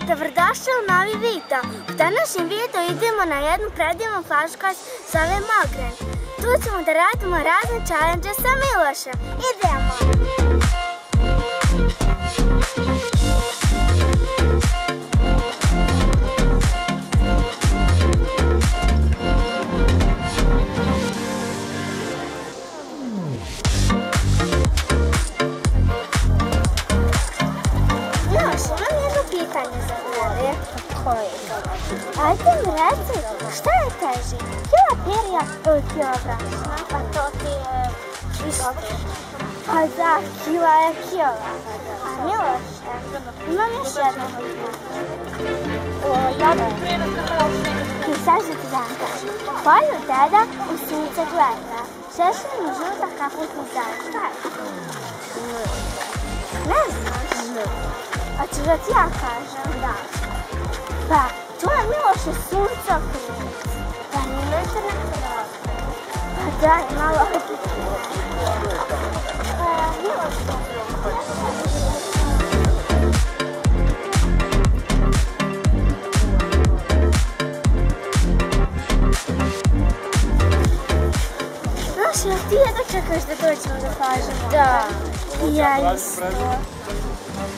Dobrodošli u novi video. U današnjem videu idemo na jednu predivnu plažu koja se zove Mogren. Tu ćemo da radimo razne challenge sa Milošem. Idemo! Ajde mi reci, šta je teži? Kila perija ili kilogram? Pa to ti je isto. Pa da, kila je kila. A Miloše, imam još jedno pitanje. I sad ću ti da vam kažem. Koju deda u sunce gleda? Šešljeni žuta kaputni zajedno. Šta je? Ne znaš? Hoćeš da ti ja kažem? Da. Pa, to je Miloše suncokret. Pa nimate nekada. Pa daj, malo Miloše. Znaš, jel ti jedno čekaš da dođemo do plaže? Da. Ja isto.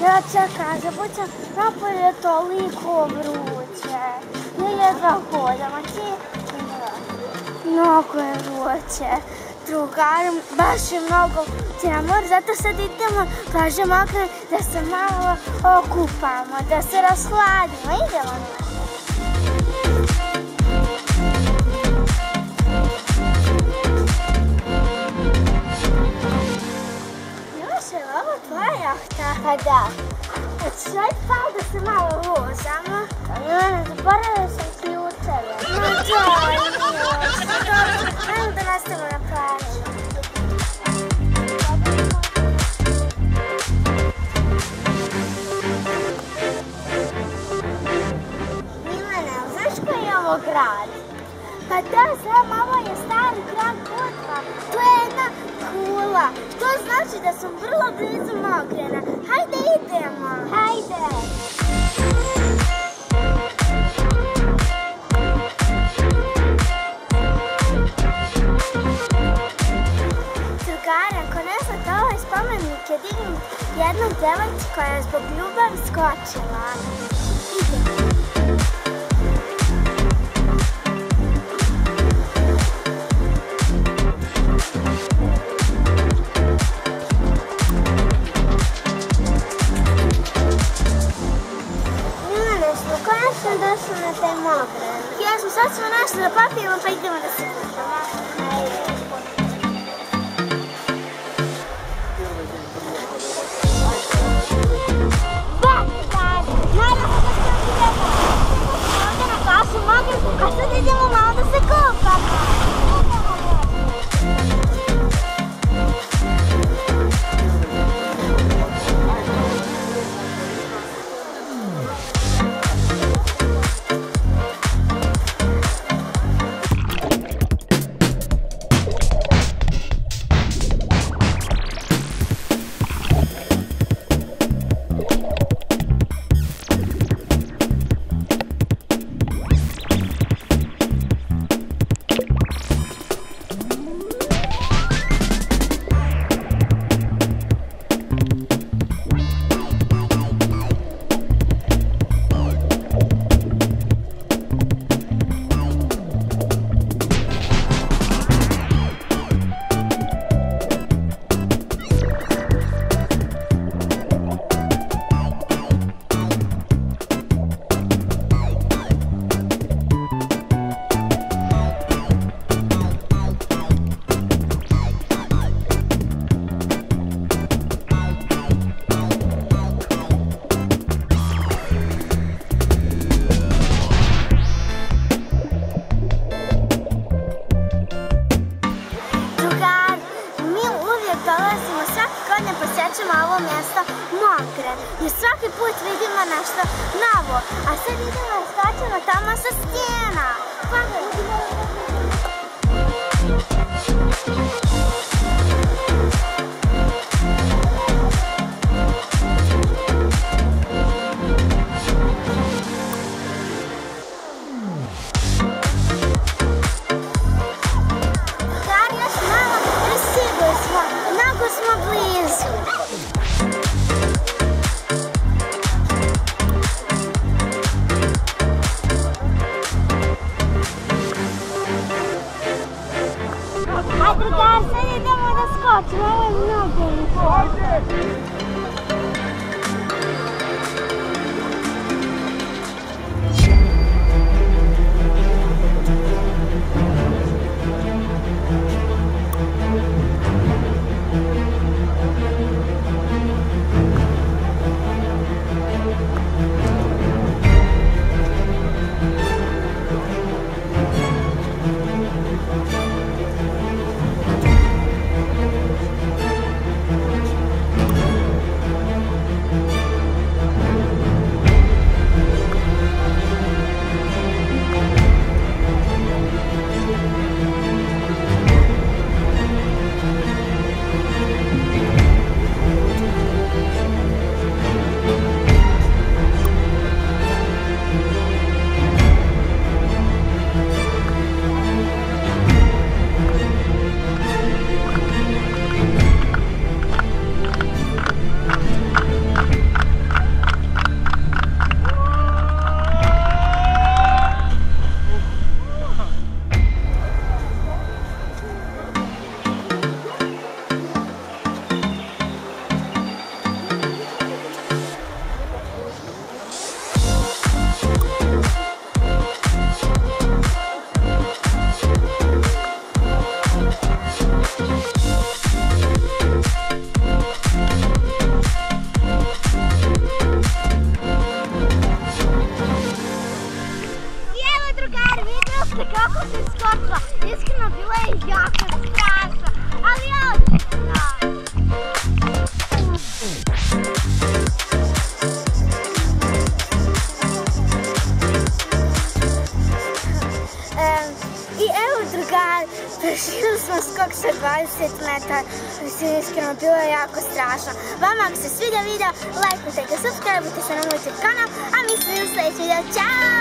Ja čekam, zabućam, napolje je toliko vruće. Ja jedva hodam, a ti? Mnogo je vruće. Drugar, baš je mnogo vruće na moru, zato sad idemo plaže Mogren da se malo okupamo, da se rashladimo. Idemo na. Pa da. Hoćeš ovaj pao da se malo vozamo? Ne, zaboravila sam ključeve. Ma daj, Miloš. Ajmo da nastavimo na plažu. Milana, znaš koji je ovo grad? Pa da, znam, ovo je stari grad Budva. To je jedna kula. To znači da smo vrlo blizu Mogrena. Hajde idemo. Hajde. Drugari, ako ne znate, ovaj spomenik je dignut jednom djevojci koja je zbog ljubavi skočila. Idemo. Konačno došli na taj Mogren. Jesmo, sad smo našli da papiramo pa idemo da se kupamo. Batak! Naravno da smo idemo. Ovdje na plažu Mogren, a sad idemo malo da se kupamo. Ovo mjesto Mogren, jer svaki put vidimo nešto novo, a sad idemo i skačemo tamo sa stijena. Kako se skopila, iskreno bila je jako strašna, ali odlična. I evo drugari, preživjeli smo skok sa 20 metara, iskreno bilo je jako strašno. Vama ako se sviđa video, lajkujte ga, subscribeujte se na moj kanal, a mi se vidimo u sljedećem videu. Ćao!